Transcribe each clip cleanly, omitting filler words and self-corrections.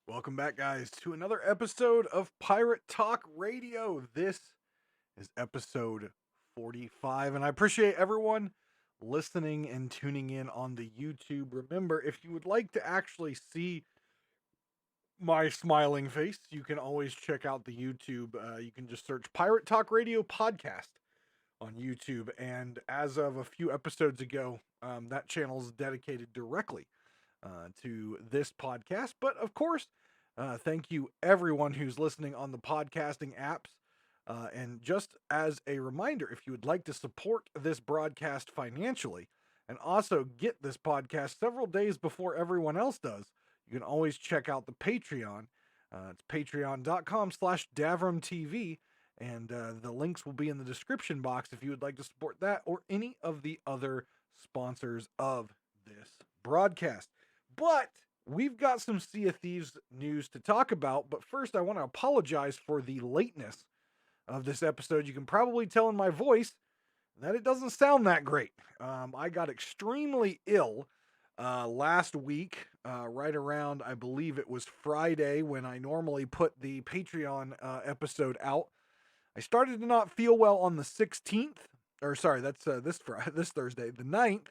Welcome back, guys, to another episode of Pirate Talk Radio. This is episode 45, and I appreciate everyone listening and tuning in on the YouTube. Remember, if you would like to actually see my smiling face, you can always check out the YouTube. You can just search Pirate Talk Radio Podcast on YouTube, and as of a few episodes ago, that channel is dedicated directly to this podcast. But of course, thank you everyone who's listening on the podcasting apps. And just as a reminder, if you would like to support this broadcast financially and also get this podcast several days before everyone else does, you can always check out the Patreon. It's patreon.com/DavramTV. And the links will be in the description box if you would like to support that or any of the other sponsors of this broadcast. But we've got some Sea of Thieves news to talk about. But first, I want to apologize for the lateness of this episode. You can probably tell in my voice that it doesn't sound that great. I got extremely ill last week, right around, I believe it was Friday when I normally put the Patreon episode out. I started to not feel well on the 16th, or sorry, that's this Thursday, the 9th.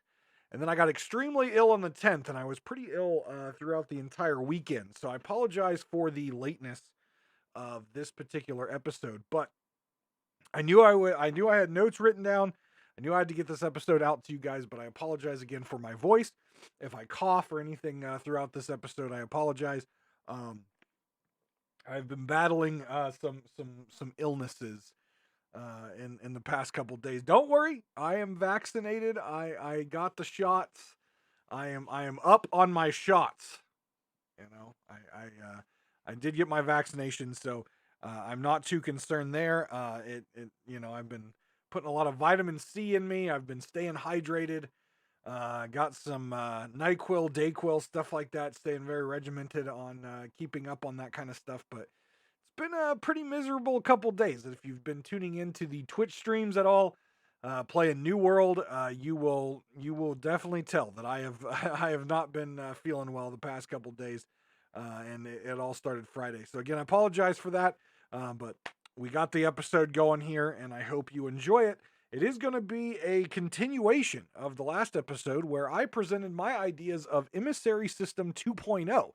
And then I got extremely ill on the 10th, and I was pretty ill throughout the entire weekend. So I apologize for the lateness of this particular episode, but I knew I knew I had notes written down. I knew I had to get this episode out to you guys, but I apologize again for my voice. If I cough or anything throughout this episode, I apologize. Um, I've been battling some illnesses in the past couple days. Don't worry, I am vaccinated. I got the shots. I am up on my shots. You know, I did get my vaccination, so I'm not too concerned there. I've been putting a lot of vitamin C in me. I've been staying hydrated. Got some NyQuil, DayQuil, stuff like that. Staying very regimented on keeping up on that kind of stuff. But it's been a pretty miserable couple days. If you've been tuning into the Twitch streams at all, playing New World, you will definitely tell that I have I have not been feeling well the past couple days, and it all started Friday. So again, I apologize for that, but we got the episode going here, and I hope you enjoy it. It is going to be a continuation of the last episode where I presented my ideas of Emissary System 2.0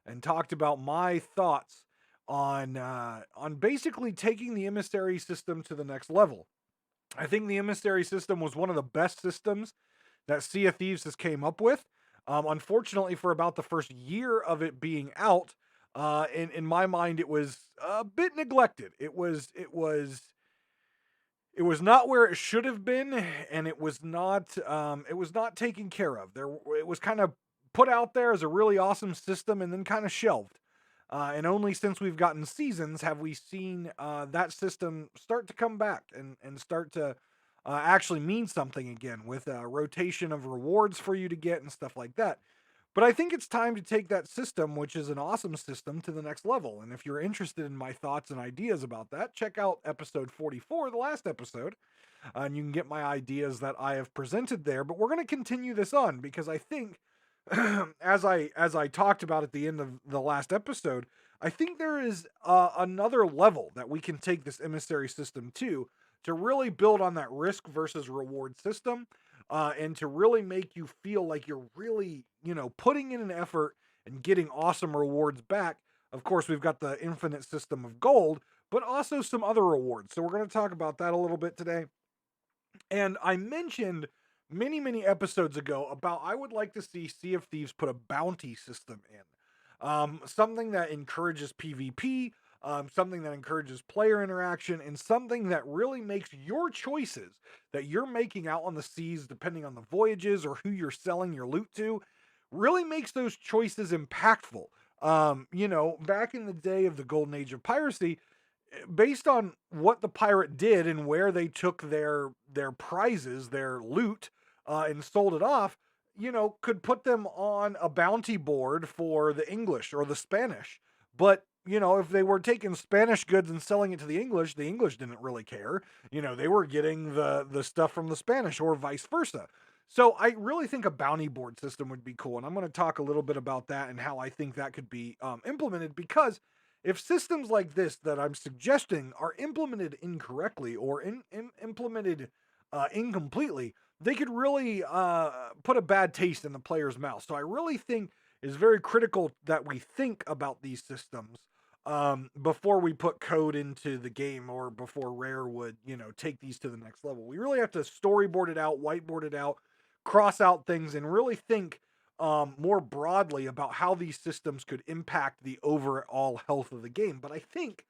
and talked about my thoughts on basically taking the Emissary system to the next level. I think the Emissary system was one of the best systems that Sea of Thieves has came up with. Unfortunately, for about the first year of it being out, in my mind, it was a bit neglected. It was not where it should have been, and it was not taken care of. It was kind of put out there as a really awesome system, and then kind of shelved. And only since we've gotten seasons have we seen that system start to come back and start to actually mean something again with a rotation of rewards for you to get and stuff like that. But I think it's time to take that system, which is an awesome system, to the next level. And if you're interested in my thoughts and ideas about that, check out episode 44, the last episode, and you can get my ideas that I have presented there. But we're going to continue this on because I think as I talked about at the end of the last episode, I think there is another level that we can take this emissary system to really build on that risk versus reward system, and to really make you feel like you're really, putting in an effort and getting awesome rewards back. Of course, we've got the infinite system of gold, but also some other rewards. So we're going to talk about that a little bit today. And I mentioned many, many episodes ago about I would like to see Sea of Thieves put a bounty system in. Something that encourages PvP, something that encourages player interaction, and something that really makes your choices that you're making out on the seas, depending on the voyages or who you're selling your loot to, really makes those choices impactful. Back in the day of the golden age of piracy, based on what the pirate did and where they took their prizes, their loot, and sold it off, could put them on a bounty board for the English or the Spanish. But if they were taking Spanish goods and selling it to the English didn't really care. They were getting the stuff from the Spanish or vice versa. So I really think a bounty board system would be cool, and I'm going to talk a little bit about that and how I think that could be implemented. Because if systems like this that I'm suggesting are implemented incorrectly or implemented incompletely, they could really put a bad taste in the player's mouth. So I really think it's very critical that we think about these systems before we put code into the game, or before Rare would, take these to the next level. We really have to storyboard it out, whiteboard it out, cross out things, and really think more broadly about how these systems could impact the overall health of the game. But I think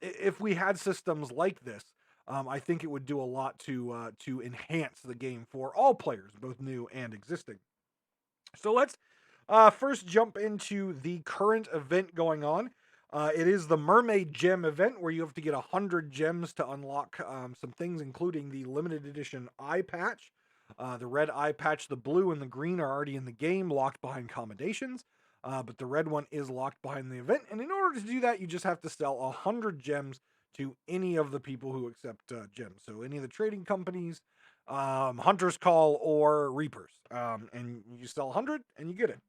if we had systems like this, I think it would do a lot to enhance the game for all players, both new and existing. So let's first jump into the current event going on. It is the Mermaid Gem Event, where you have to get 100 gems to unlock some things, including the limited edition eye patch. The red eye patch, the blue, and the green are already in the game, locked behind commendations. But the red one is locked behind the event. And in order to do that, you just have to sell 100 gems to any of the people who accept gems. So any of the trading companies, Hunter's Call, or Reapers. And you sell 100 and you get it.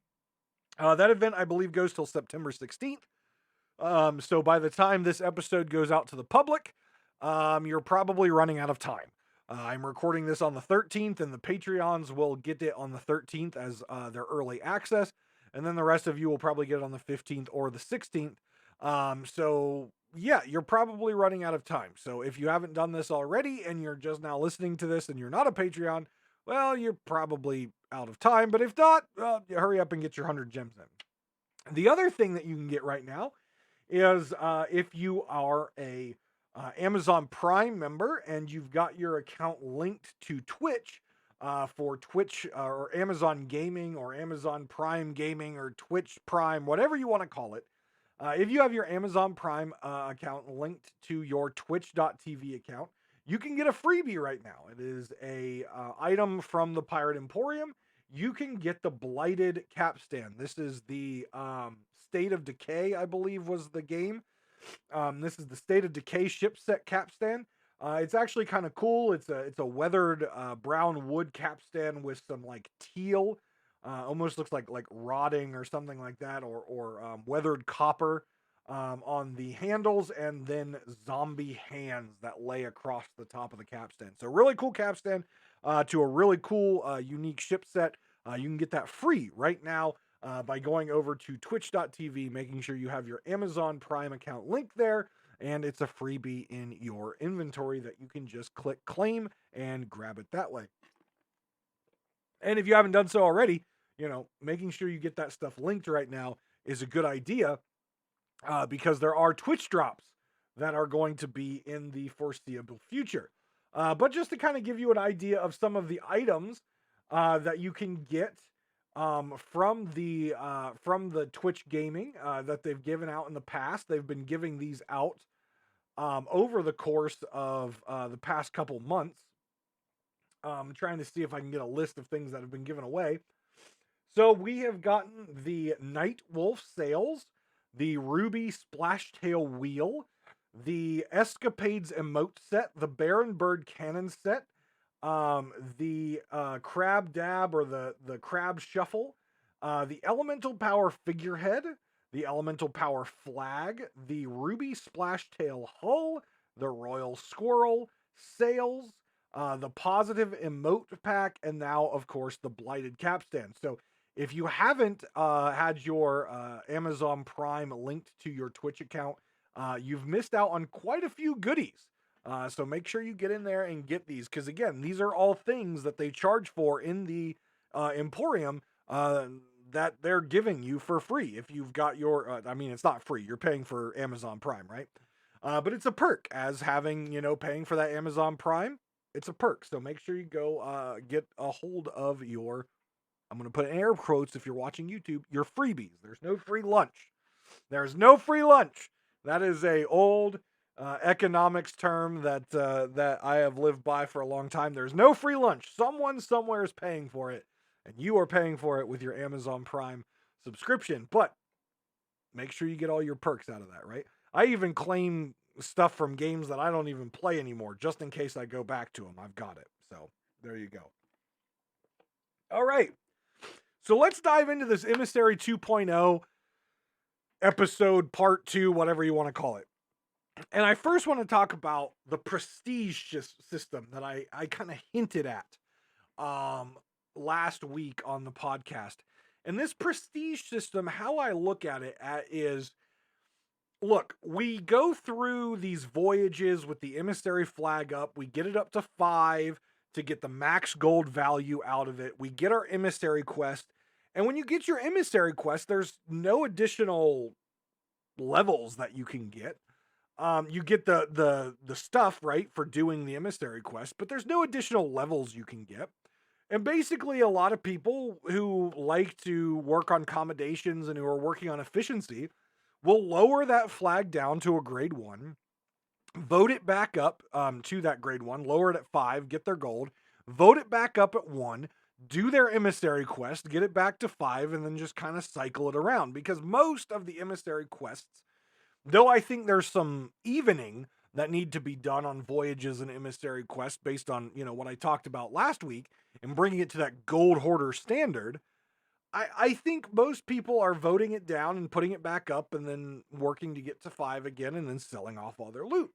That event, I believe, goes till September 16th. So by the time this episode goes out to the public, you're probably running out of time. I'm recording this on the 13th, and the Patreons will get it on the 13th as their early access. And then the rest of you will probably get it on the 15th or the 16th. So yeah, you're probably running out of time. So if you haven't done this already and you're just now listening to this and you're not a Patreon, well, you're probably out of time. But if not, hurry up and get your 100 gems in. The other thing that you can get right now is if you are a Amazon Prime member and you've got your account linked to Twitch, for Twitch or Amazon Gaming or Amazon Prime Gaming or Twitch Prime, whatever you want to call it. If you have your Amazon Prime account linked to your Twitch.tv account, you can get a freebie right now. It is a item from the Pirate Emporium. You can get the Blighted Capstan. This is the State of Decay, I believe, was the game. This is the State of Decay ship set capstan. It's actually kind of cool. It's a weathered brown wood capstan with some like teal, almost looks like rotting or something like that, or weathered copper on the handles, and then zombie hands that lay across the top of the capstan. So really cool capstan to a really cool unique ship set. You can get that free right now by going over to twitch.tv, making sure you have your Amazon Prime account linked there, and it's a freebie in your inventory that you can just click claim and grab it that way. And if you haven't done so already, making sure you get that stuff linked right now is a good idea, because there are Twitch drops that are going to be in the foreseeable future. But just to kind of give you an idea of some of the items that you can get from the Twitch gaming that they've given out in the past. They've been giving these out over the course of the past couple months. I'm trying to see if I can get a list of things that have been given away. So we have gotten the Night Wolf sails, the Ruby Splashtail wheel, the Escapades emote set, the Baron Bird cannon set, the Crab Dab, or the Crab Shuffle, the Elemental Power figurehead, the Elemental Power flag, the Ruby Splashtail hull, the Royal Squirrel, sails, the Positive emote pack, and now, of course, the Blighted Capstan. So if you haven't had your Amazon Prime linked to your Twitch account, you've missed out on quite a few goodies. So make sure you get in there and get these, because again, these are all things that they charge for in the Emporium that they're giving you for free. If you've got your, it's not free, you're paying for Amazon Prime, right? But it's a perk, as having, paying for that Amazon Prime, it's a perk. So make sure you go get a hold of your, I'm going to put in air quotes if you're watching YouTube, your freebies. There's no free lunch. There's no free lunch. That is a old economics term that I have lived by for a long time. There's no free lunch. Someone somewhere is paying for it, and you are paying for it with your Amazon Prime subscription. But make sure you get all your perks out of that, right? I even claim stuff from games that I don't even play anymore, just in case I go back to them. I've got it. So there you go. All right. So let's dive into this Emissary 2.0 episode part 2, whatever you want to call it. And I first want to talk about the prestige system that I kind of hinted at last week on the podcast. And this prestige system, how I look at it is, look, we go through these voyages with the Emissary flag up. We get it up to 5 to get the max gold value out of it. We get our Emissary quest. And when you get your Emissary quest, there's no additional levels that you can get. You get the stuff, right, for doing the Emissary quest, but there's no additional levels you can get. And basically, a lot of people who like to work on accommodations and who are working on efficiency will lower that flag down to a grade 1, vote it back up to that grade 1, lower it at 5, get their gold, vote it back up at 1, do their Emissary quest, get it back to 5, and then just kind of cycle it around. Because most of the Emissary quests, though I think there's some evening that need to be done on voyages and Emissary quests based on, what I talked about last week and bringing it to that Gold Hoarder standard, I think most people are voting it down and putting it back up and then working to get to 5 again and then selling off all their loot.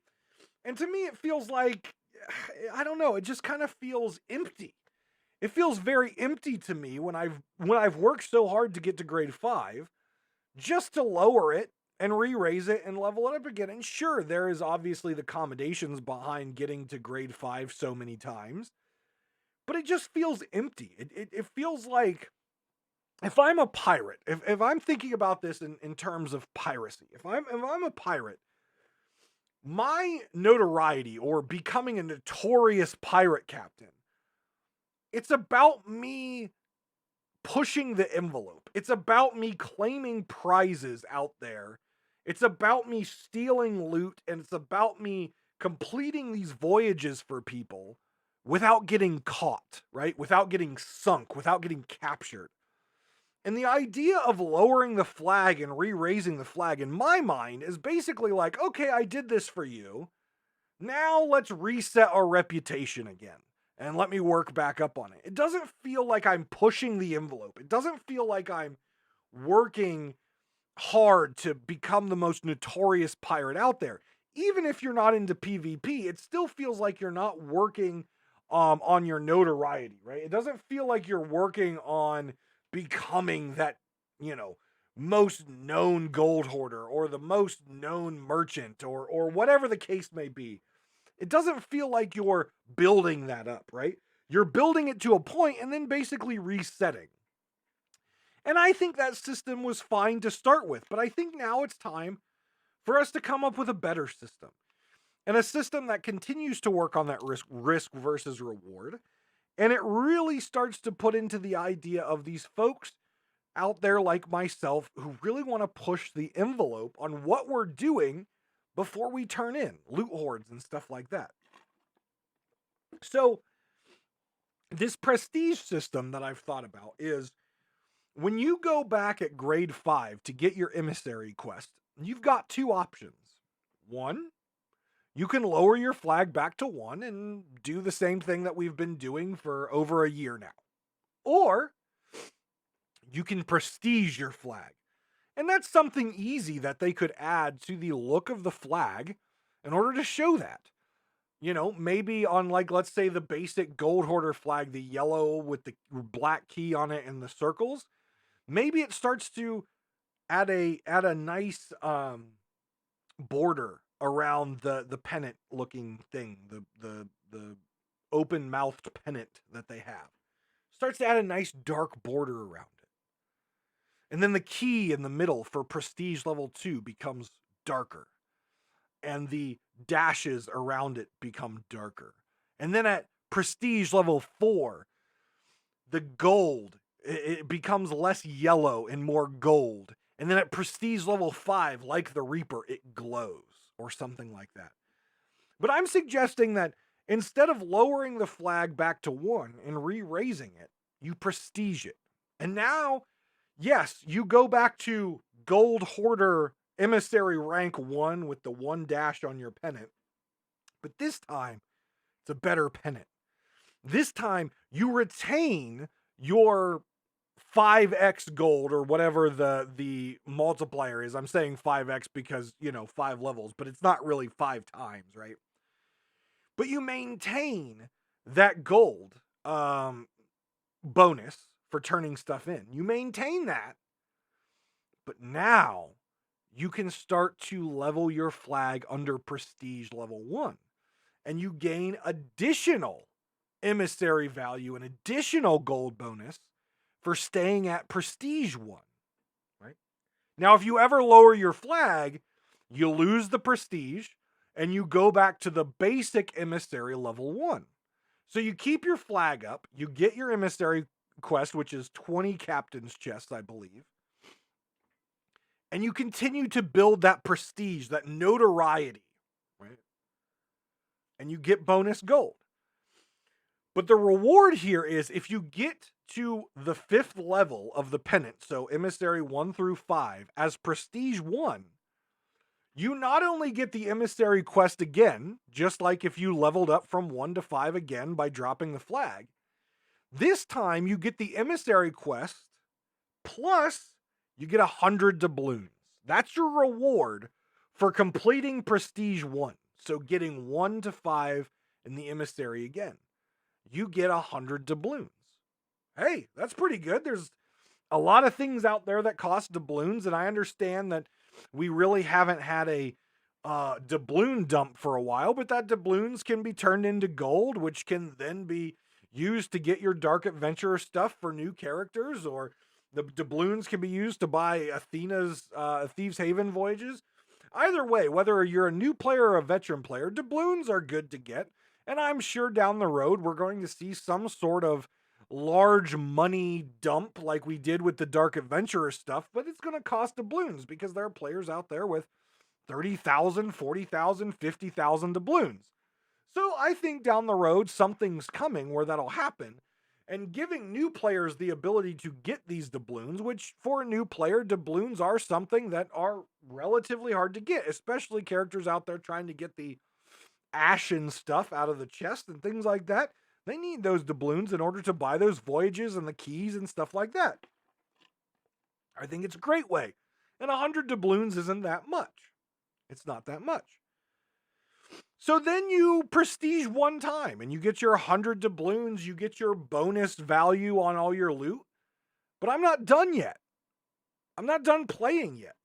And to me, it feels like, I don't know, it just kind of feels empty. It feels very empty to me when I've worked so hard to get to grade 5 just to lower it and re-raise it and level it up again. And sure, there is obviously the accommodations behind getting to grade 5 so many times, but it just feels empty. It feels like, if I'm a pirate, if I'm thinking about this in terms of piracy, if I'm a pirate, my notoriety or becoming a notorious pirate captain, it's about me pushing the envelope. It's about me claiming prizes out there. It's about me stealing loot, and it's about me completing these voyages for people without getting caught, right? Without getting sunk, without getting captured. And the idea of lowering the flag and re-raising the flag, in my mind, is basically like, okay, I did this for you. Now let's reset our reputation again and let me work back up on it. It doesn't feel like I'm pushing the envelope. It doesn't feel like I'm working hard to become the most notorious pirate out there. Even if you're not into PvP, it still feels like you're not working on your notoriety, right? It doesn't feel like you're working on becoming that, most known gold hoarder or the most known merchant or whatever the case may be. It doesn't feel like you're building that up, right? You're building it to a point and then basically resetting. And I think that system was fine to start with, but I think now it's time for us to come up with a better system. And a system that continues to work on that risk versus reward. And it really starts to put into the idea of these folks out there like myself who really want to push the envelope on what we're doing before we turn in loot hoards and stuff like that. So this prestige system that I've thought about is, when you go back at grade 5 to get your Emissary quest, you've got 2 options. One, you can lower your flag back to 1 and do the same thing that we've been doing for over a year now. Or you can prestige your flag. And that's something easy that they could add to the look of the flag in order to show that. Maybe on, like, let's say the basic Gold Hoarder flag, the yellow with the black key on it and the circles, maybe it starts to add a nice border around the pennant looking thing, the open mouthed pennant that they have. Starts to add a nice dark border around it. And then the key in the middle for prestige level 2 becomes darker. And the dashes around it become darker. And then at prestige level 4, the gold, it becomes less yellow and more gold. And then at prestige level 5, like the Reaper, it glows or something like that. But I'm suggesting that instead of lowering the flag back to 1 and re-raising it, you prestige it. And now, yes, you go back to Gold Hoarder Emissary rank 1 with the 1 dash on your pennant. But this time, it's a better pennant. This time, you retain your 5x gold or whatever the multiplier is. I'm saying 5x because, 5 levels, but it's not really 5 times, right? But you maintain that gold bonus for turning stuff in. You maintain that, but now you can start to level your flag under prestige level 1, and you gain additional emissary value and additional gold bonus for staying at prestige 1, right? Now, if you ever lower your flag, you lose the prestige and you go back to the basic emissary level 1. So you keep your flag up, you get your emissary quest, which is 20 captain's chests, I believe. And you continue to build that prestige, that notoriety, right? And you get bonus gold. But the reward here is if you get to the 5th level of the pennant, so emissary 1 through 5, as prestige 1, you not only get the emissary quest again, just like if you leveled up from 1 to 5 again by dropping the flag, this time you get the emissary quest plus you get 100 doubloons. That's your reward for completing prestige 1. So getting 1 to 5 in the emissary again. You get 100 doubloons. Hey, that's pretty good. There's a lot of things out there that cost doubloons, and I understand that we really haven't had a doubloon dump for a while, but that doubloons can be turned into gold, which can then be used to get your Dark Adventurer stuff for new characters, or the doubloons can be used to buy Athena's Thieves Haven voyages. Either way, whether you're a new player or a veteran player, doubloons are good to get. And I'm sure down the road, we're going to see some sort of large money dump like we did with the Dark Adventurer stuff, but it's going to cost doubloons because there are players out there with 30,000, 40,000, 50,000 doubloons. So I think down the road, something's coming where that'll happen. And giving new players the ability to get these doubloons, which for a new player, doubloons are something that are relatively hard to get, especially characters out there trying to get the ashen stuff out of the chest and things like that. They need those doubloons in order to buy those voyages and the keys and stuff like that. I think it's a great way. And 100 doubloons isn't that much. It's not that much. So then you prestige 1 time and you get your 100 doubloons, you get your bonus value on all your loot. But I'm not done yet. I'm not done playing yet.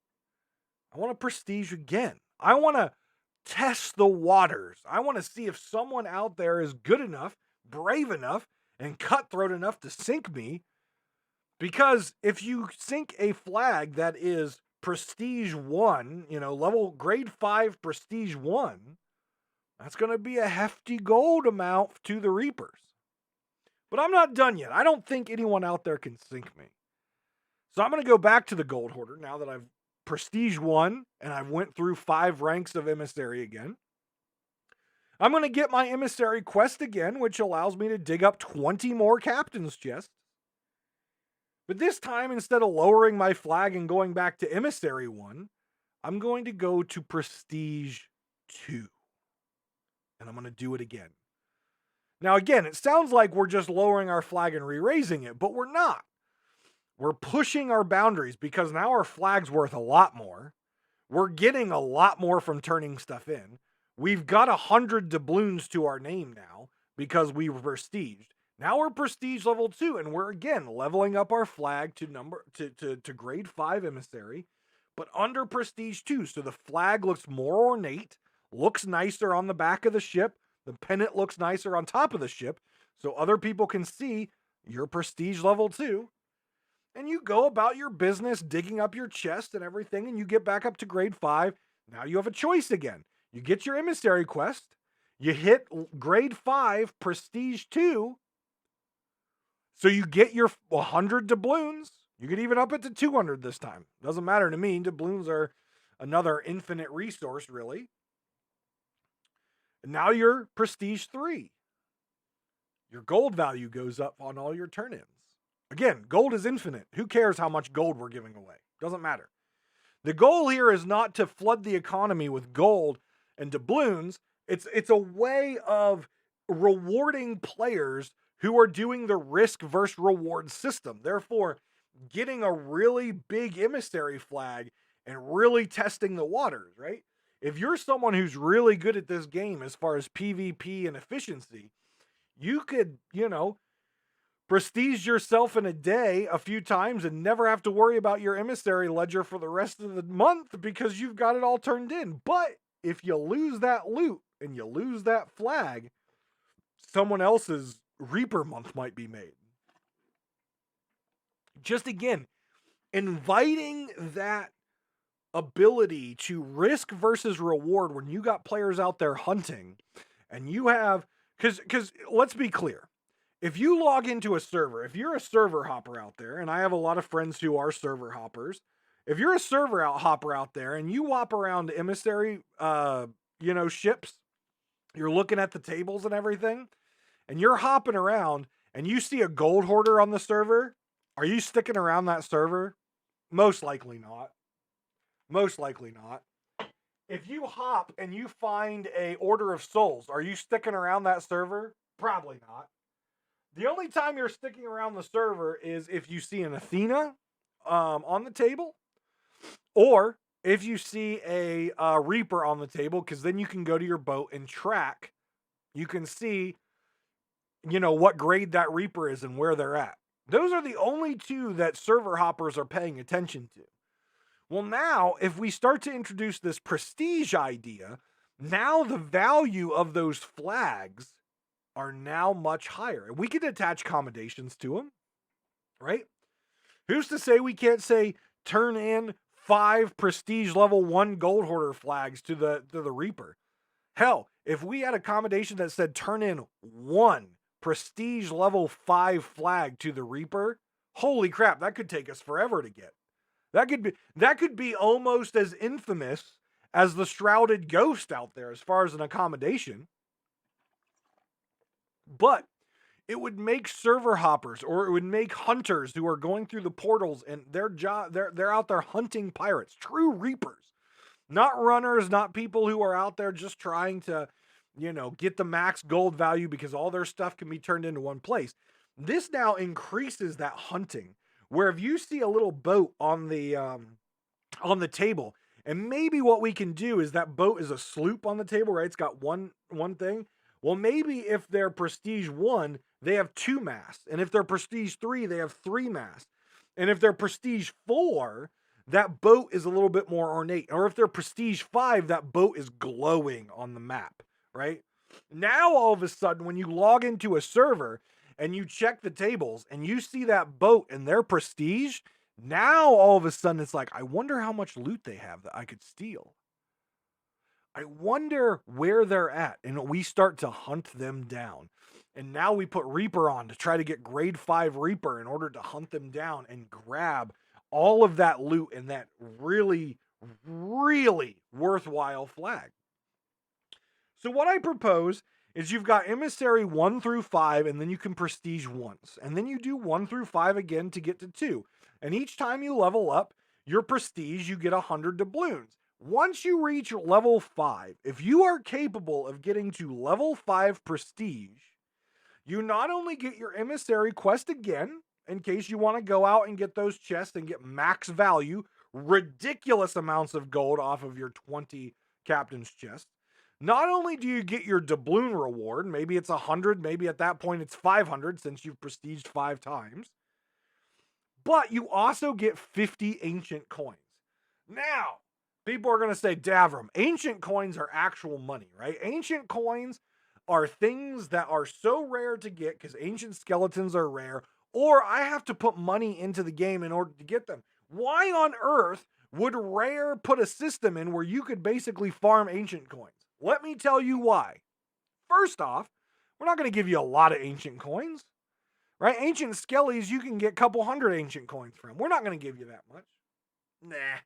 I want to prestige again. I want to test the waters. I want to see if someone out there is good enough, brave enough, and cutthroat enough to sink me. Because if you sink a flag that is prestige 1, level grade 5 prestige 1, that's going to be a hefty gold amount to the Reapers. But I'm not done yet. I don't think anyone out there can sink me. So I'm going to go back to the Gold Hoarder now that I've prestige 1 and I've went through 5 ranks of emissary again. I'm going to get my emissary quest again, which allows me to dig up 20 more captain's chests. But this time, instead of lowering my flag and going back to emissary 1, I'm going to go to prestige 2. And I'm going to do it again. Now, again, it sounds like we're just lowering our flag and re-raising it, but we're not. We're pushing our boundaries because now our flag's worth a lot more. We're getting a lot more from turning stuff in. We've got 100 doubloons to our name now because we were prestiged. Now we're prestige level 2, and we're again leveling up our flag to grade 5 emissary, but under prestige 2. So the flag looks more ornate, looks nicer on the back of the ship. The pennant looks nicer on top of the ship, so other people can see you're prestige level 2. And you go about your business digging up your chest and everything, and you get back up to grade 5. Now you have a choice again. You get your emissary quest. You hit grade 5, prestige 2. So you get your 100 doubloons. You could even up it to 200 this time. Doesn't matter to me. Doubloons are another infinite resource, really. And now you're prestige 3. Your gold value goes up on all your turn-ins. Again, gold is infinite. Who cares how much gold we're giving away? Doesn't matter. The goal here is not to flood the economy with gold and doubloons. It's a way of rewarding players who are doing the risk versus reward system. Therefore, getting a really big emissary flag and really testing the waters, right? If you're someone who's really good at this game as far as PvP and efficiency, you could, prestige yourself in a day a few times and never have to worry about your emissary ledger for the rest of the month because you've got it all turned in. But if you lose that loot and you lose that flag, someone else's Reaper month might be made. Just again, inviting that ability to risk versus reward when you got players out there hunting and you have, because let's be clear, if you log into a server, if you're a server hopper out there, and I have a lot of friends who are server hoppers, if you're a server hopper out there and you whop around emissary, ships, you're looking at the tables and everything, and you're hopping around and you see a gold hoarder on the server, are you sticking around that server? Most likely not. Most likely not. If you hop and you find a Order of Souls, are you sticking around that server? Probably not. The only time you're sticking around the server is if you see an Athena on the table, or if you see a Reaper on the table, because then you can go to your boat and track. You can see, what grade that Reaper is and where they're at. Those are the only two that server hoppers are paying attention to. Well, now, if we start to introduce this prestige idea, now the value of those flags are now much higher. We can attach accommodations to them, right? Who's to say we can't say turn in 5 prestige level 1 gold hoarder flags to the Reaper? Hell, if we had a accommodation that said turn in 1 prestige level 5 flag to the Reaper, holy crap, that could take us forever to get. That could be almost as infamous as the Shrouded Ghost out there as far as an accommodation. But it would make server hoppers, or it would make hunters who are going through the portals and they're out there hunting pirates, true reapers, not runners, not people who are out there just trying to, get the max gold value because all their stuff can be turned into one place. This now increases that hunting, where if you see a little boat on the table, and maybe what we can do is that boat is a sloop on the table, right? It's got one thing. Well, maybe if they're prestige 1, they have 2 masts. And if they're prestige 3, they have 3 masts. And if they're prestige 4, that boat is a little bit more ornate. Or if they're prestige 5, that boat is glowing on the map, right? Now, all of a sudden, when you log into a server and you check the tables and you see that boat and their prestige, now all of a sudden it's like, I wonder how much loot they have that I could steal. I wonder where they're at, and we start to hunt them down. And now we put Reaper on to try to get grade 5 Reaper in order to hunt them down and grab all of that loot and that really, really worthwhile flag. So what I propose is you've got Emissary 1 through 5, and then you can prestige once. And then you do 1 through 5 again to get to 2. And each time you level up your prestige, you get 100 doubloons. Once you reach level 5, if you are capable of getting to level 5 prestige, you not only get your emissary quest again, in case you want to go out and get those chests and get max value, ridiculous amounts of gold off of your 20 captain's chest. Not only do you get your doubloon reward, maybe it's 100, maybe at that point it's 500 since you've prestiged 5 times, but you also get 50 ancient coins. Now, people are going to say, Davram, ancient coins are actual money, right? Ancient coins are things that are so rare to get because ancient skeletons are rare, or I have to put money into the game in order to get them. Why on earth would Rare put a system in where you could basically farm ancient coins? Let me tell you why. First off, we're not going to give you a lot of ancient coins, right? Ancient skellies, you can get a couple hundred ancient coins from. We're not going to give you that much. Nah.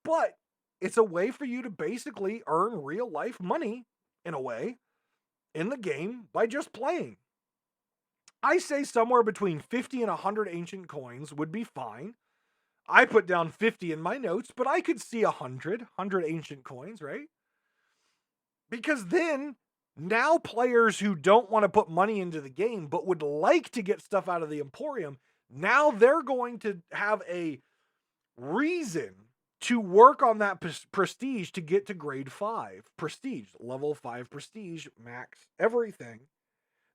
But it's a way for you to basically earn real life money, in a way, in the game by just playing. I say somewhere between 50 and 100 ancient coins would be fine. I put down 50 in my notes, but I could see 100 ancient coins, right? Because then Now players who don't want to put money into the game but would like to get stuff out of the Emporium, now they're going to have a reason to work on that prestige to get to grade 5 prestige, level 5 prestige, max everything.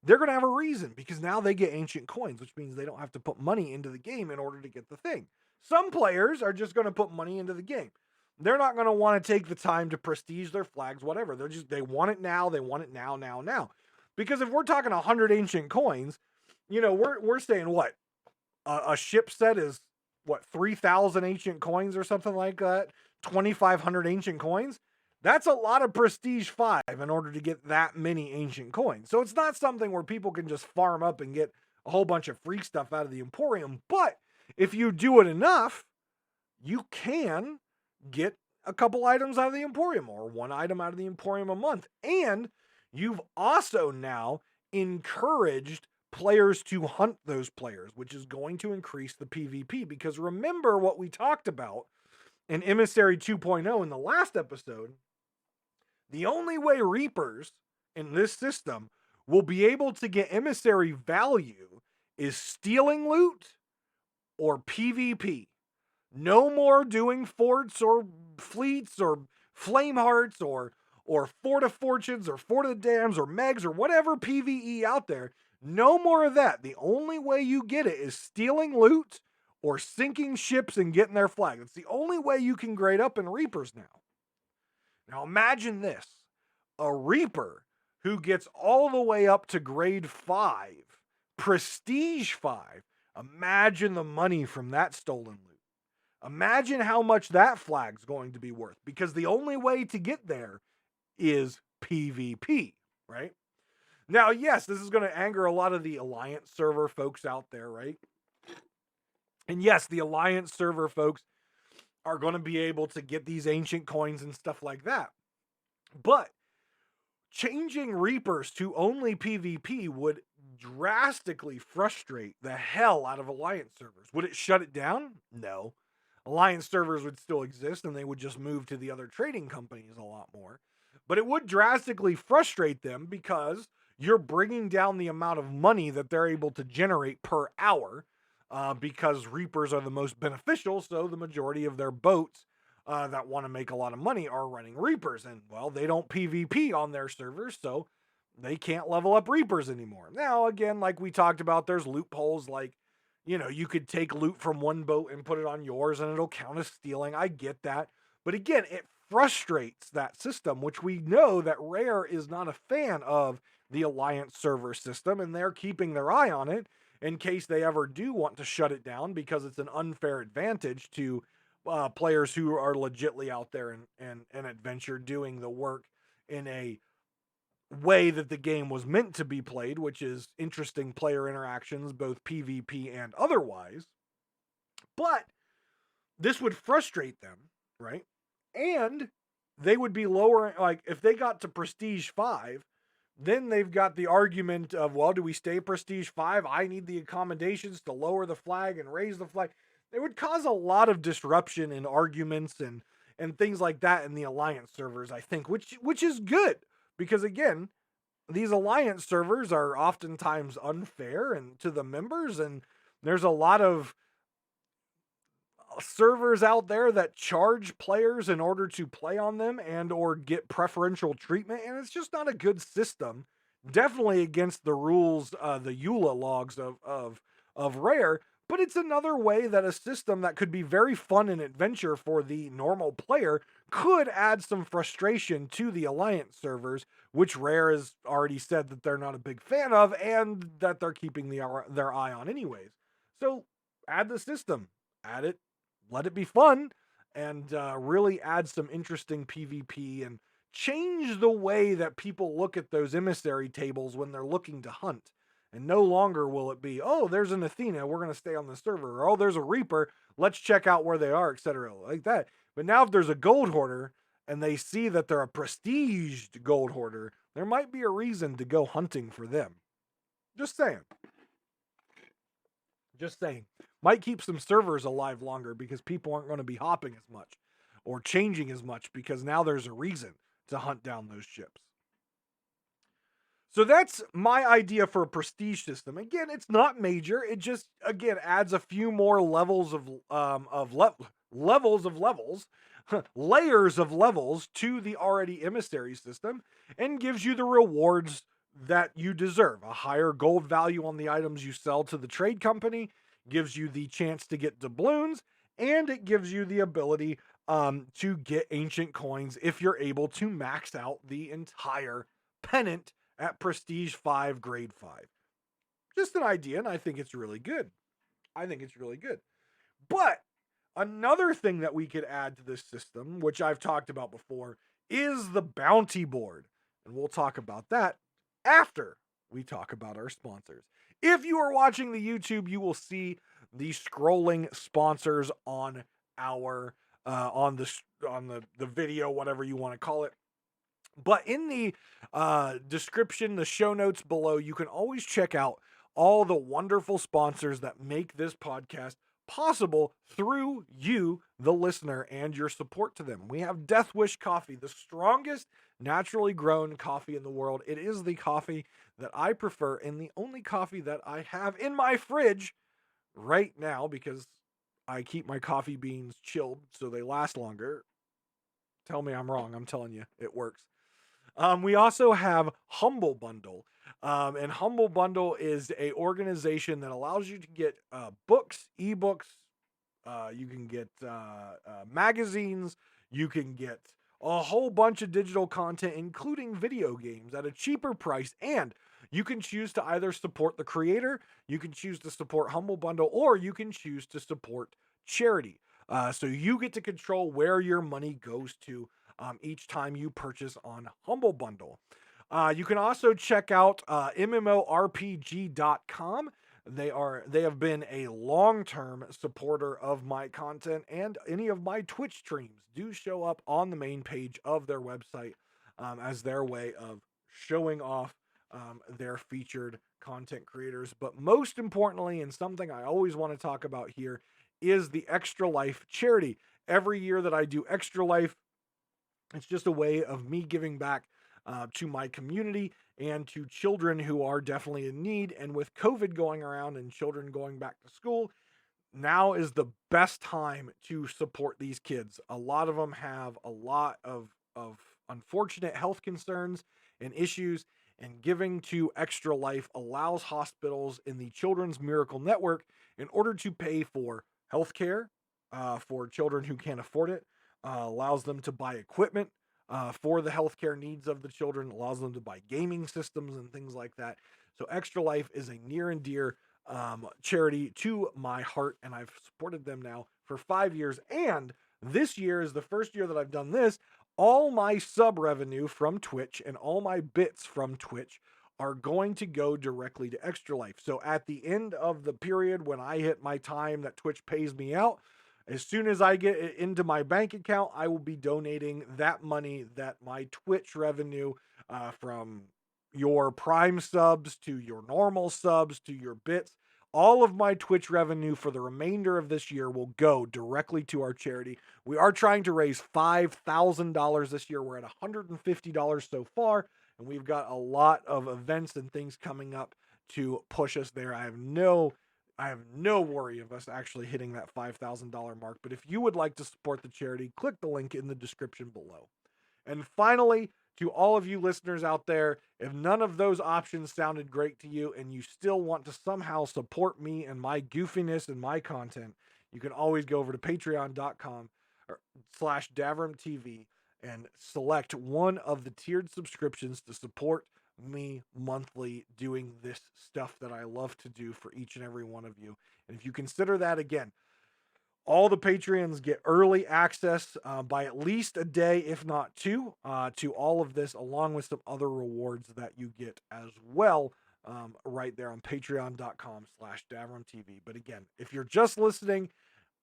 They're going to have a reason because now they get ancient coins, which means they don't have to put money into the game in order to get the thing. Some players are just going to put money into the game. They're not going to want to take the time to prestige their flags, whatever. They want it now. They want it now. Because if we're talking 100 ancient coins, we're saying what? A ship set is what, 3,000 ancient coins or something like that? 2,500 ancient coins? That's a lot of prestige 5 in order to get that many ancient coins. So it's not something where people can just farm up and get a whole bunch of free stuff out of the Emporium. But if you do it enough, you can get a couple items out of the Emporium or one item out of the Emporium a month. And you've also now encouraged players to hunt those players, which is going to increase the PvP. Because remember what we talked about in Emissary 2.0 in the last episode. The only way Reapers in this system will be able to get Emissary value is stealing loot or PvP. No more doing forts or fleets or flame hearts or Fort of Fortunes or Fort of the Dams or Megs or whatever PvE out there. No more of that. The only way you get it is stealing loot or sinking ships and getting their flag. It's the only way you can grade up in Reapers now. Now imagine this, a Reaper who gets all the way up to grade 5, prestige 5. Imagine the money from that stolen loot. Imagine how much that flag's going to be worth, because the only way to get there is PvP, right? Now, yes, this is going to anger a lot of the Alliance server folks out there, right? And yes, the Alliance server folks are going to be able to get these ancient coins and stuff like that. But changing Reapers to only PvP would drastically frustrate the hell out of Alliance servers. Would it shut it down? No. Alliance servers would still exist and they would just move to the other trading companies a lot more. But it would drastically frustrate them because you're bringing down the amount of money that they're able to generate per hour. Because Reapers are the most beneficial, so the majority of their boats that want to make a lot of money are running Reapers. And, well, they don't PvP on their servers, so they can't level up Reapers anymore. Now, again, like we talked about, there's loopholes like, you could take loot from one boat and put it on yours and it'll count as stealing. I get that. But again, it frustrates that system, which we know that Rare is not a fan of the Alliance server system, and they're keeping their eye on it in case they ever do want to shut it down, because it's an unfair advantage to players who are legitly out there and adventure doing the work in a way that the game was meant to be played, which is interesting player interactions, both PvP and otherwise. But this would frustrate them, right? And they would be lowering, like if they got to Prestige 5, then they've got the argument of, well, do we stay Prestige 5? I need the accommodations to lower the flag and raise the flag. It would cause a lot of disruption in arguments and things like that in the Alliance servers, I think, which is good. Because again, these Alliance servers are oftentimes unfair and to the members, and there's a lot of servers out there that charge players in order to play on them and or get preferential treatment, and it's just not a good system. Definitely against the rules, the EULA logs of Rare, but it's another way that a system that could be very fun and adventure for the normal player could add some frustration to the Alliance servers, which Rare has already said that they're not a big fan of and that they're keeping their eye on anyways. So add the system, add it, let it be fun, and really add some interesting PvP and change the way that people look at those emissary tables when they're looking to hunt. And no longer will it be, oh, there's an Athena, we're going to stay on the server. Or, oh, there's a Reaper, let's check out where they are, etc. Like that. But now if there's a Gold Hoarder and they see that they're a prestiged Gold Hoarder, there might be a reason to go hunting for them. Just saying. Just saying. Might keep some servers alive longer because people aren't going to be hopping as much or changing as much because now there's a reason to hunt down those ships. So that's my idea for a prestige system. Again, it's not major. It just again adds a few more levels of levels of levels, layers of levels to the already emissary system, and gives you the rewards that you deserve. A higher gold value on the items you sell to the trade company gives you the chance to get doubloons, and it gives you the ability to get ancient coins if you're able to max out the entire pennant at Prestige 5, Grade 5. Just an idea, and I think it's really good. But another thing that we could add to this system, which I've talked about before, is the bounty board. And we'll talk about that after we talk about our sponsors. If you are watching the YouTube, you will see the scrolling sponsors on our on the video, whatever you want to call it. But in the description, the show notes below, you can always check out all the wonderful sponsors that make this podcast possible through you, the listener, and your support to them. We have Death Wish Coffee, the strongest naturally grown coffee in the world. It is the coffee that I prefer and the only coffee that I have in my fridge right now because I keep my coffee beans chilled so they last longer. Tell me I'm wrong. I'm telling you, it works. We also have Humble Bundle. And Humble Bundle is a organization that allows you to get books, ebooks, you can get magazines, you can get a whole bunch of digital content, including video games at a cheaper price. And you can choose to either support the creator, you can choose to support Humble Bundle, or you can choose to support charity. So you get to control where your money goes to each time you purchase on Humble Bundle. You can also check out MMORPG.com. They have been a long-term supporter of my content, and any of my Twitch streams do show up on the main page of their website as their way of showing off their featured content creators. But most importantly, and something I always want to talk about here, is the Extra Life charity. Every year that I do Extra Life, it's just a way of me giving back to my community and to children who are definitely in need. And with COVID going around and children going back to school, now is the best time to support these kids. A lot of them have a lot of unfortunate health concerns and issues, and giving to Extra Life allows hospitals in the Children's Miracle Network in order to pay for healthcare for children who can't afford it, allows them to buy equipment for the healthcare needs of the children, allows them to buy gaming systems and things like that. So Extra Life is a near and dear charity to my heart, and I've supported them now for 5 years. And this year is the first year that I've done this. All my sub revenue from Twitch and all my bits from Twitch are going to go directly to Extra Life. So at the end of the period when I hit my time that Twitch pays me out, as soon as I get it into my bank account, I will be donating that money, that my Twitch revenue from your Prime subs to your normal subs to your bits. All of my Twitch revenue for the remainder of this year will go directly to our charity. We are trying to raise $5,000 this year. We're at $150 so far, and we've got a lot of events and things coming up to push us there. I have no worry of us actually hitting that $5,000 mark. But if you would like to support the charity, click the link in the description below. And finally, to all of you listeners out there, if none of those options sounded great to you and you still want to somehow support me and my goofiness and my content, you can always go over to patreon.com/DavramTV and select one of the tiered subscriptions to support me monthly doing this stuff that I love to do for each and every one of you. And if you consider that, again, all the Patreons get early access by at least a day, if not two, to all of this, along with some other rewards that you get as well right there on patreon.com/DavramTV. But again, if you're just listening,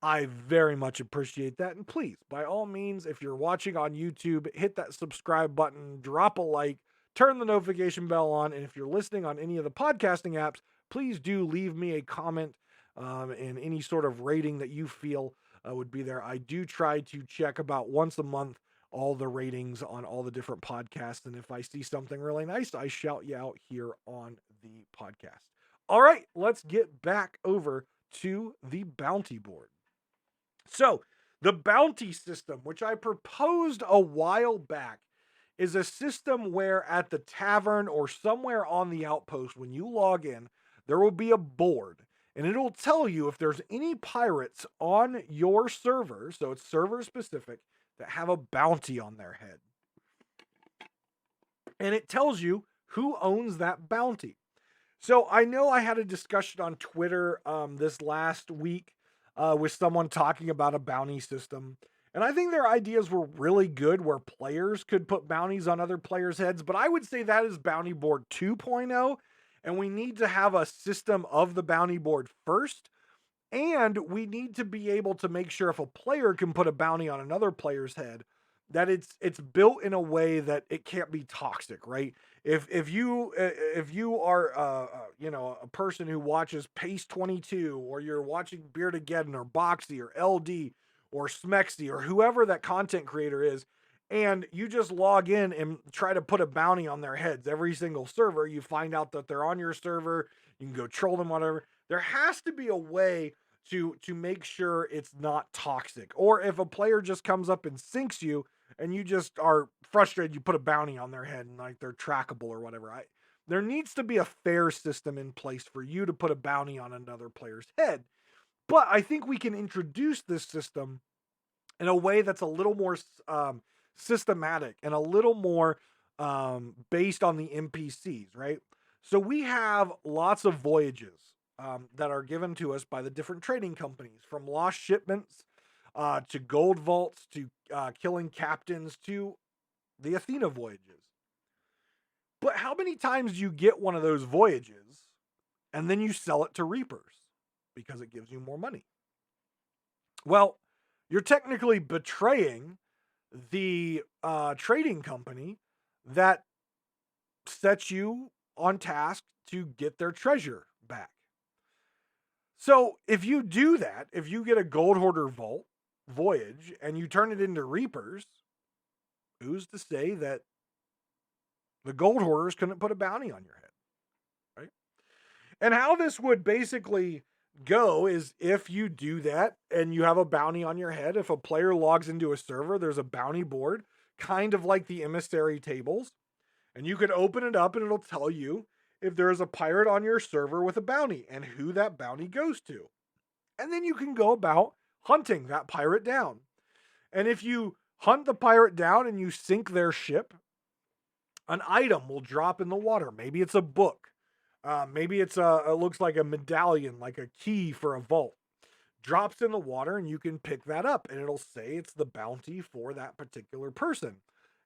I very much appreciate that. And please, by all means, if you're watching on YouTube, hit that subscribe button, drop a like, turn the notification bell on. And if you're listening on any of the podcasting apps, please do leave me a comment and any sort of rating that you feel would be there. I do try to check about once a month all the ratings on all the different podcasts. And if I see something really nice, I shout you out here on the podcast. All right, let's get back over to the bounty board. So, the bounty system, which I proposed a while back, is a system where at the tavern or somewhere on the outpost, when you log in, there will be a board and it'll tell you if there's any pirates on your server, so it's server specific, that have a bounty on their head. And it tells you who owns that bounty. So I know I had a discussion on Twitter this last week with someone talking about a bounty system. And I think their ideas were really good where players could put bounties on other players' heads. But I would say that is Bounty Board 2.0. And we need to have a system of the bounty board first. And we need to be able to make sure if a player can put a bounty on another player's head, that it's built in a way that it can't be toxic, right? If you are a person who watches Pace 22 or you're watching Beardageddon or Boxy or LD or Smexy or whoever that content creator is, and you just log in and try to put a bounty on their heads every single server, you find out that they're on your server, you can go troll them, whatever. There has to be a way to make sure it's not toxic. Or if a player just comes up and sinks you and you just are frustrated, you put a bounty on their head and like they're trackable or whatever. There needs to be a fair system in place for you to put a bounty on another player's head. But I think we can introduce this system in a way that's a little more systematic and a little more based on the NPCs, right? So we have lots of voyages that are given to us by the different trading companies, from lost shipments to gold vaults to killing captains to the Athena voyages. But how many times do you get one of those voyages and then you sell it to Reapers because it gives you more money? Well, you're technically betraying the trading company that sets you on task to get their treasure back. So if you do that, if you get a Gold Hoarder Vault voyage and you turn it into Reapers, who's to say that the Gold Hoarders couldn't put a bounty on your head, right? And how this would basically go is if you do that and you have a bounty on your head, if a player logs into a server, there's a bounty board, kind of like the Emissary tables, and you can open it up and it'll tell you if there is a pirate on your server with a bounty and who that bounty goes to. And then you can go about hunting that pirate down. And if you hunt the pirate down and you sink their ship, an item will drop in the water. Maybe it's a book. Maybe it looks like a medallion, like a key for a vault. Drops in the water and you can pick that up and it'll say it's the bounty for that particular person.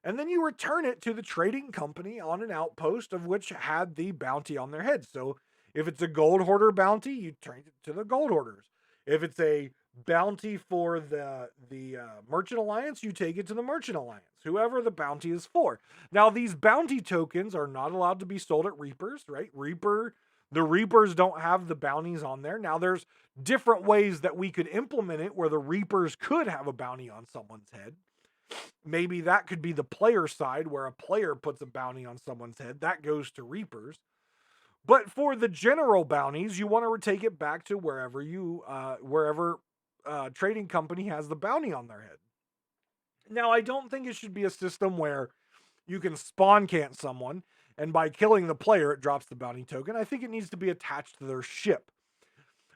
And then you return it to the trading company on an outpost of which had the bounty on their head. So if it's a Gold Hoarder bounty, you turn it to the Gold Hoarders. If it's a bounty for the Merchant Alliance, you take it to the Merchant Alliance, whoever the bounty is for. Now, these bounty tokens are not allowed to be sold at Reapers, right? The Reapers don't have the bounties on there. Now, there's different ways that we could implement it where the Reapers could have a bounty on someone's head. Maybe that could be the player side where a player puts a bounty on someone's head. That goes to Reapers. But for the general bounties, you want to take it back to wherever trading company has the bounty on their head. Now, I don't think it should be a system where you can spawn camp someone and by killing the player, it drops the bounty token. I think it needs to be attached to their ship.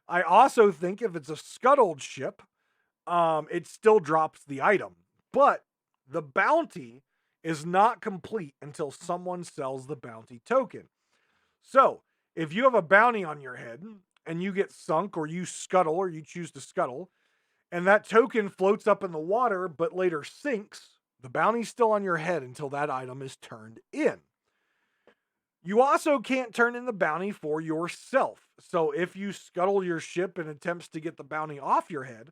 I also think if it's a scuttled ship, it still drops the item. But the bounty is not complete until someone sells the bounty token. So if you have a bounty on your head and you get sunk or you scuttle or you choose to scuttle and that token floats up in the water but later sinks, the bounty's still on your head until that item is turned in. You also can't turn in the bounty for yourself. So if you scuttle your ship in attempts to get the bounty off your head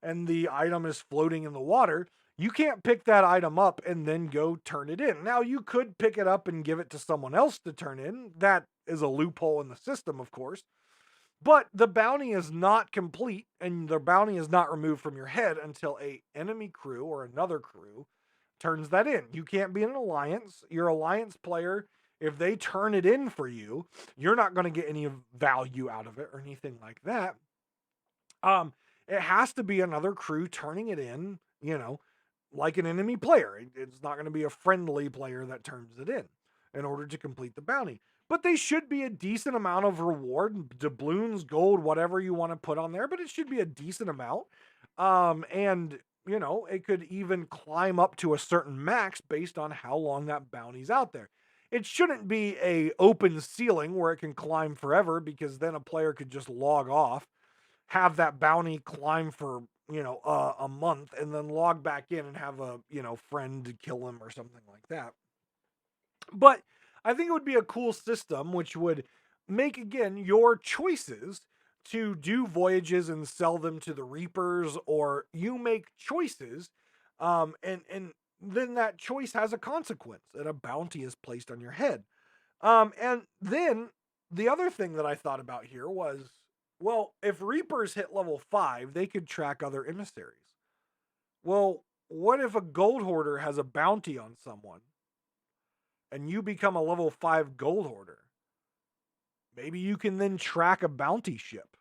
and the item is floating in the water, you can't pick that item up and then go turn it in. Now, you could pick it up and give it to someone else to turn in. That is a loophole in the system, of course. But the bounty is not complete and the bounty is not removed from your head until an enemy crew or another crew turns that in. You can't be in an alliance. Your alliance player, if they turn it in for you, you're not going to get any value out of it or anything like that. It has to be another crew turning it in, like an enemy player. It's not going to be a friendly player that turns it in order to complete the bounty. But they should be a decent amount of reward, doubloons, gold, whatever you want to put on there, but it should be a decent amount. And it could even climb up to a certain max based on how long that bounty's out there. It shouldn't be a open ceiling where it can climb forever, because then a player could just log off, have that bounty climb for a month, and then log back in and have a friend kill him or something like that. But I think it would be a cool system which would make, again, your choices to do voyages and sell them to the Reapers, or you make choices, and then that choice has a consequence and a bounty is placed on your head. And then the other thing that I thought about here was, well, if Reapers hit level 5, they could track other emissaries. Well, what if a Gold Hoarder has a bounty on someone and you become a level 5 Gold Hoarder? Maybe you can then track a bounty ship.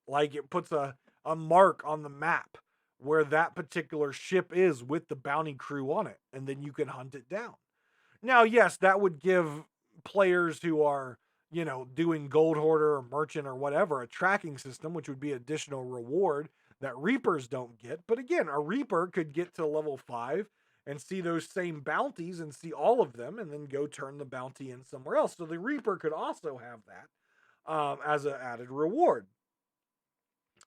Like, it puts a mark on the map where that particular ship is with the bounty crew on it, and then you can hunt it down. Now, yes, that would give players who are, doing Gold Hoarder or Merchant or whatever a tracking system, which would be additional reward that Reapers don't get. But again, a Reaper could get to level 5 and see those same bounties and see all of them, and then go turn the bounty in somewhere else. So the Reaper could also have that as an added reward.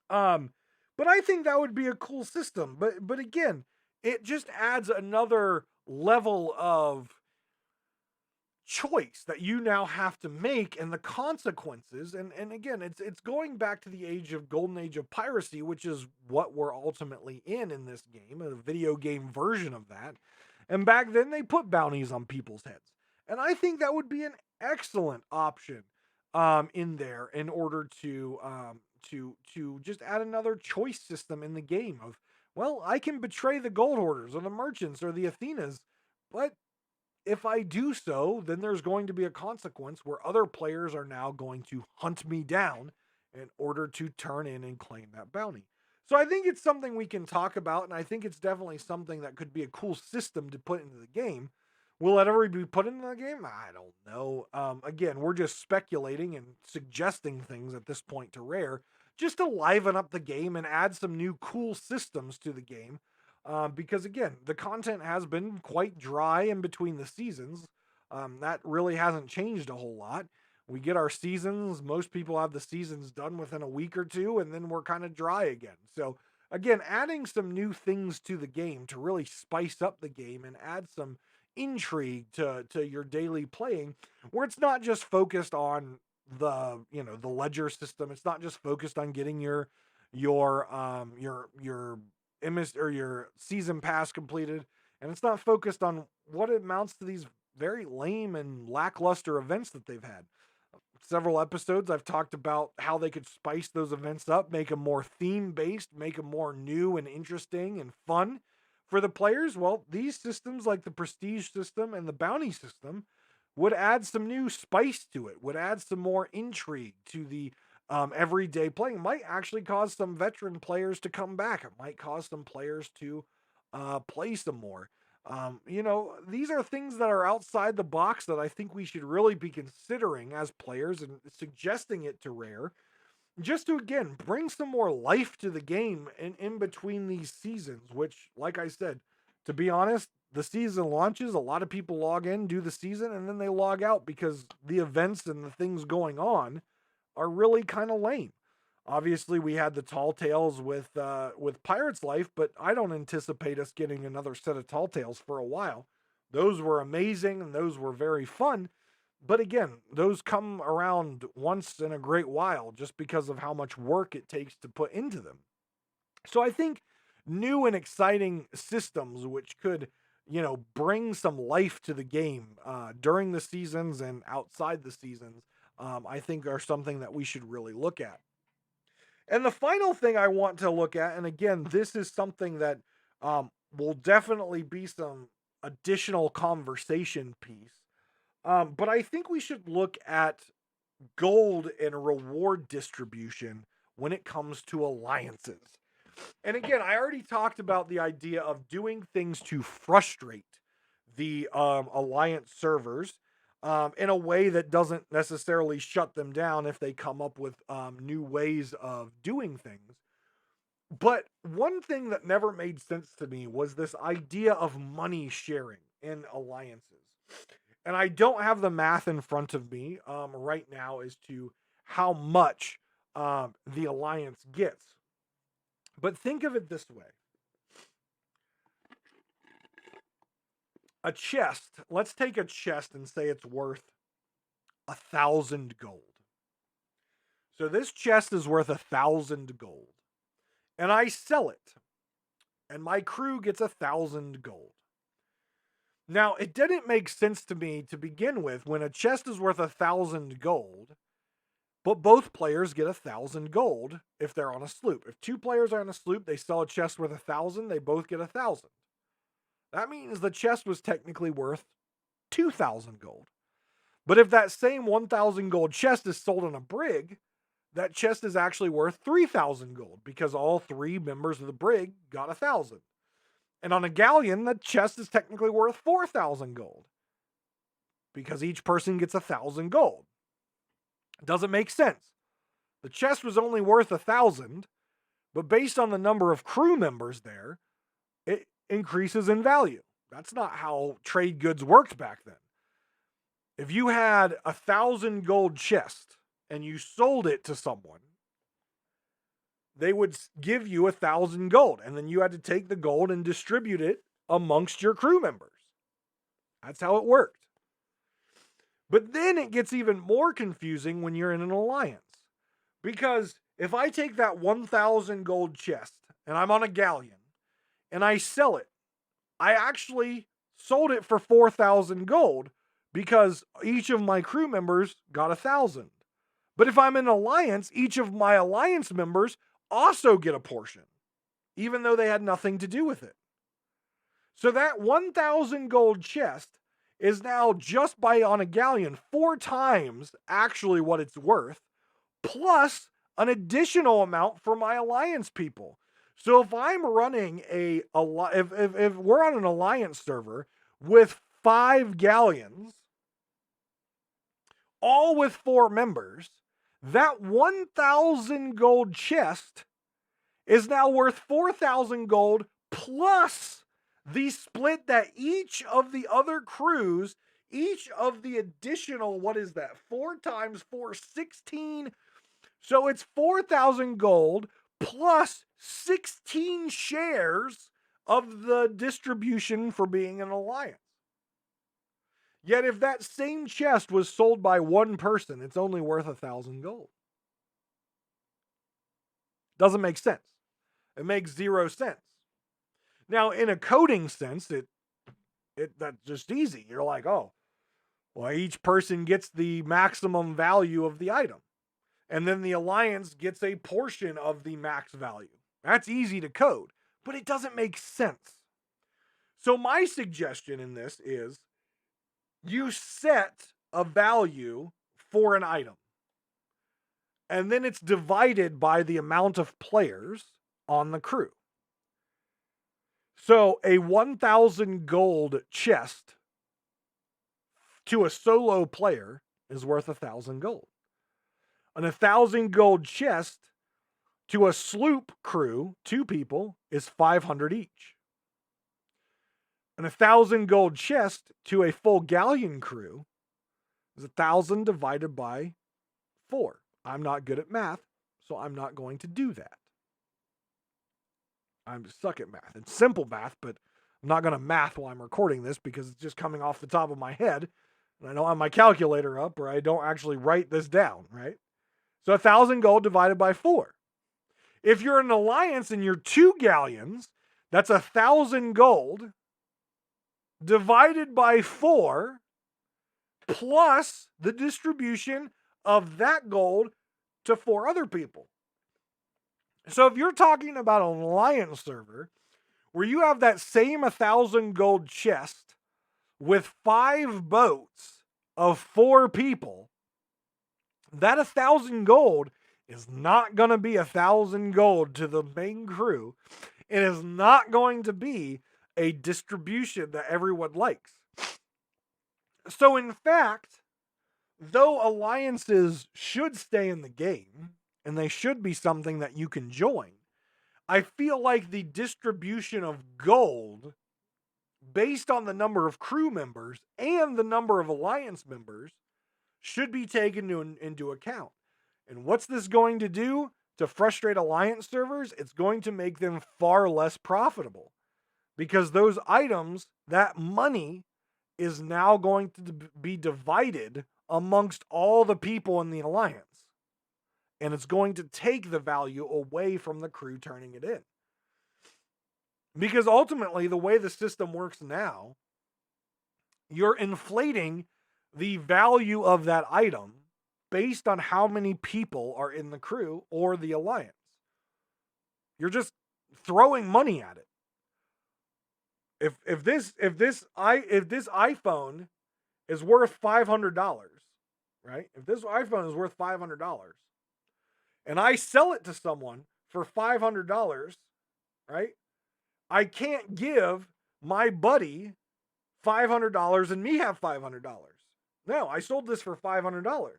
But I think that would be a cool system. But again, it just adds another level of choice that you now have to make, and the consequences. And again, it's going back to the golden age of piracy, which is what we're ultimately in this game, a video game version of that. And back then they put bounties on people's heads, and I think that would be an excellent option in there, in order to just add another choice system in the game of, well, I can betray the Gold Hoarders or the Merchants or the Athenas, but if I do so, then there's going to be a consequence where other players are now going to hunt me down in order to turn in and claim that bounty. So I think it's something we can talk about, and I think it's definitely something that could be a cool system to put into the game. Will it ever be put into the game? I don't know. Again, we're just speculating and suggesting things at this point to Rare, just to liven up the game and add some new cool systems to the game. Because again, the content has been quite dry in between the seasons. That really hasn't changed a whole lot. We get our seasons. Most people have the seasons done within a week or two, and then we're kind of dry again. So again, adding some new things to the game to really spice up the game and add some intrigue to your daily playing, where it's not just focused on the ledger system. It's not just focused on getting your your season pass completed, and it's not focused on what amounts to these very lame and lackluster events that they've had. Several episodes I've talked about how they could spice those events up, make them more theme based, make them more new and interesting and fun for the players. Well, these systems, like the prestige system and the bounty system, would add some new spice to it, would add some more intrigue to the everyday playing. Might actually cause some veteran players to come back. It might cause some players to play some more. These are things that are outside the box that I think we should really be considering as players and suggesting it to Rare, just to, again, bring some more life to the game in between these seasons, which, like I said, to be honest, the season launches, a lot of people log in, do the season, and then they log out because the events and the things going on are really kind of lame. Obviously, we had the Tall Tales with Pirate's Life, but I don't anticipate us getting another set of Tall Tales for a while. Those were amazing and those were very fun. But again, those come around once in a great while just because of how much work it takes to put into them. So I think new and exciting systems which could, bring some life to the game during the seasons and outside the seasons, I think are something that we should really look at. And the final thing I want to look at, and again, this is something that will definitely be some additional conversation piece. But I think we should look at gold and reward distribution when it comes to alliances. And again, I already talked about the idea of doing things to frustrate the alliance servers in a way that doesn't necessarily shut them down if they come up with new ways of doing things. But one thing that never made sense to me was this idea of money sharing in alliances. And I don't have the math in front of me right now as to how much the alliance gets. But think of it this way. A chest, let's take a chest and say it's worth 1,000 gold. So this chest is worth 1,000 gold. And I sell it. And my crew gets 1,000 gold. Now, it didn't make sense to me to begin with when a chest is worth 1,000 gold, but both players get 1,000 gold if they're on a sloop. If two players are on a sloop, they sell a chest worth 1,000, they both get 1,000. That means the chest was technically worth 2,000 gold. But if that same 1,000 gold chest is sold on a brig, that chest is actually worth 3,000 gold because all three members of the brig got 1,000. And on a galleon, the chest is technically worth 4,000 gold because each person gets 1,000 gold. It doesn't make sense. The chest was only worth 1,000, but based on the number of crew members there, it increases in value. That's not how trade goods worked back then. If you had 1,000 gold chest and you sold it to someone, they would give you 1,000 gold, and then you had to take the gold and distribute it amongst your crew members. That's how it worked. But then it gets even more confusing when you're in an alliance. Because if I take that 1,000 gold chest and I'm on a galleon and I sell it, I actually sold it for 4,000 gold because each of my crew members got 1,000. But if I'm in an alliance, each of my alliance members also get a portion, even though they had nothing to do with it. So that 1,000 gold chest is now just by on a galleon 4 times actually what it's worth, plus an additional amount for my alliance people. So if I'm running if we're on an alliance server with 5 galleons, all with 4 members, that 1,000 gold chest is now worth 4,000 gold plus the split that each of the other crews, each of the additional, 4 times 4, 16. So it's 4,000 gold plus 16 shares of the distribution for being an alliance. Yet if that same chest was sold by one person, it's only worth 1,000 gold. Doesn't make sense. It makes 0 sense. Now, in a coding sense, that's just easy. You're like, oh, well, each person gets the maximum value of the item. And then the alliance gets a portion of the max value. That's easy to code, but it doesn't make sense. So my suggestion in this is you set a value for an item. And then it's divided by the amount of players on the crew. So a 1,000 gold chest to a solo player is worth 1,000 gold. An 1,000 gold chest to a sloop crew, 2 people, is 500 each. An 1,000 gold chest to a full galleon crew is 1,000 divided by 4. I'm not good at math, so I'm not going to do that. I'm suck at math. It's simple math, but I'm not going to math while I'm recording this because it's just coming off the top of my head. And I don't have my calculator up or I don't actually write this down, right? So 1,000 gold divided by 4. If you're in an alliance and you're 2 galleons, that's 1,000 gold divided by 4 plus the distribution of that gold to 4 other people. So if you're talking about an alliance server where you have that same 1,000 gold chest with 5 boats of 4 people, that 1,000 gold is not going to be 1,000 gold to the main crew. It is not going to be a distribution that everyone likes. So in fact, though alliances should stay in the game, and they should be something that you can join, I feel like the distribution of gold based on the number of crew members and the number of alliance members should be taken into account. And what's this going to do to frustrate alliance servers? It's going to make them far less profitable, because those items, that money, is now going to be divided amongst all the people in the alliance. And it's going to take the value away from the crew turning it in. Because ultimately, the way the system works now, you're inflating the value of that item based on how many people are in the crew or the alliance. You're just throwing money at it. If this iPhone is worth $500, right? If this iPhone is worth $500, and I sell it to someone for $500, right? I can't give my buddy $500 and me have $500. No, I sold this for $500.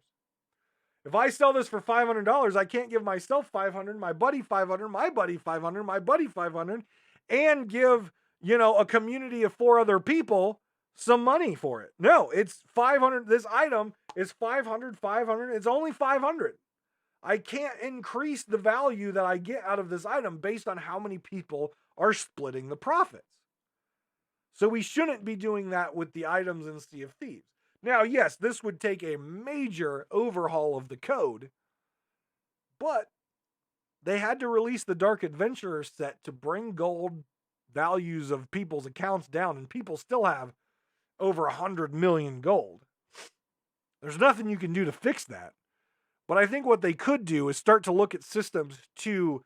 If I sell this for $500, I can't give myself $500, my buddy $500, my buddy $500, my buddy $500, and give, a community of 4 other people some money for it. No, it's $500. This item is $500, $500. It's only $500. I can't increase the value that I get out of this item based on how many people are splitting the profits. So we shouldn't be doing that with the items in Sea of Thieves. Now, yes, this would take a major overhaul of the code, but they had to release the Dark Adventurer set to bring gold values of people's accounts down, and people still have over 100 million gold. There's nothing you can do to fix that. But I think what they could do is start to look at systems to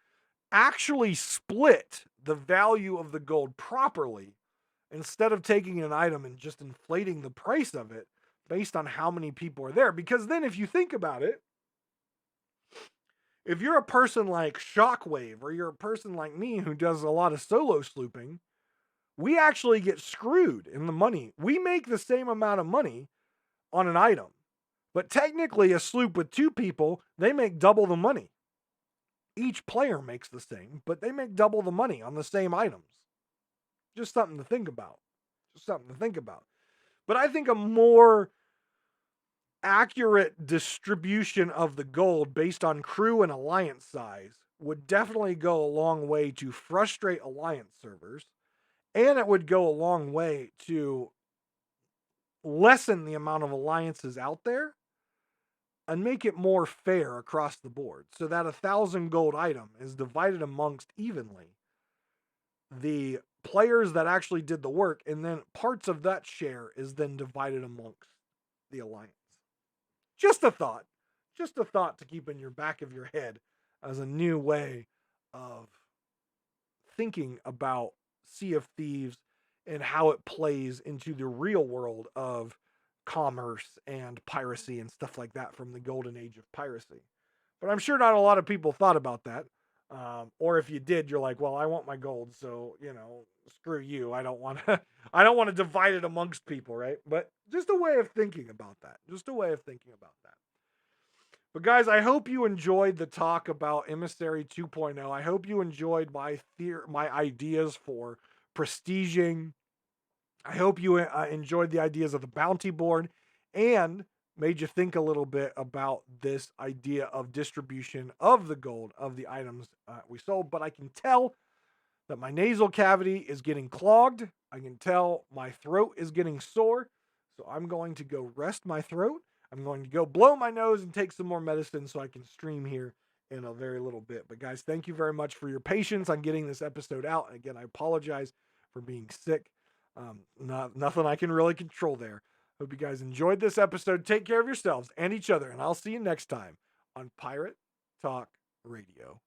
actually split the value of the gold properly, instead of taking an item and just inflating the price of it based on how many people are there. Because then if you think about it, if you're a person like Shockwave, or you're a person like me who does a lot of solo slooping, we actually get screwed in the money. We make the same amount of money on an item, but technically a sloop with 2 people, they make double the money. Each player makes the same, but they make double the money on the same items. Just something to think about. But I think a more accurate distribution of the gold based on crew and alliance size would definitely go a long way to frustrate alliance servers, and it would go a long way to lessen the amount of alliances out there and make it more fair across the board, so that 1,000 gold item is divided amongst evenly the players that actually did the work, and then parts of that share is then divided amongst the alliance. Just a thought to keep in your back of your head as a new way of thinking about Sea of Thieves and how it plays into the real world of commerce and piracy and stuff like that from the golden age of piracy. But I'm sure not a lot of people thought about that. Or if you did, you're like, well, I want my gold, so, screw you. I don't want to divide it amongst people, right? But just a way of thinking about that. But guys, I hope you enjoyed the talk about Emissary 2.0. I hope you enjoyed my ideas for prestiging. I hope you enjoyed the ideas of the bounty board and made you think a little bit about this idea of distribution of the gold of the items we sold. But I can tell that my nasal cavity is getting clogged. I can tell my throat is getting sore. So I'm going to go rest my throat. I'm going to go blow my nose and take some more medicine so I can stream here in a very little bit. But guys, thank you very much for your patience on getting this episode out. And again, I apologize for being sick. Nothing I can really control there. Hope you guys enjoyed this episode. Take care of yourselves and each other, and I'll see you next time on Pirate Talk Radio.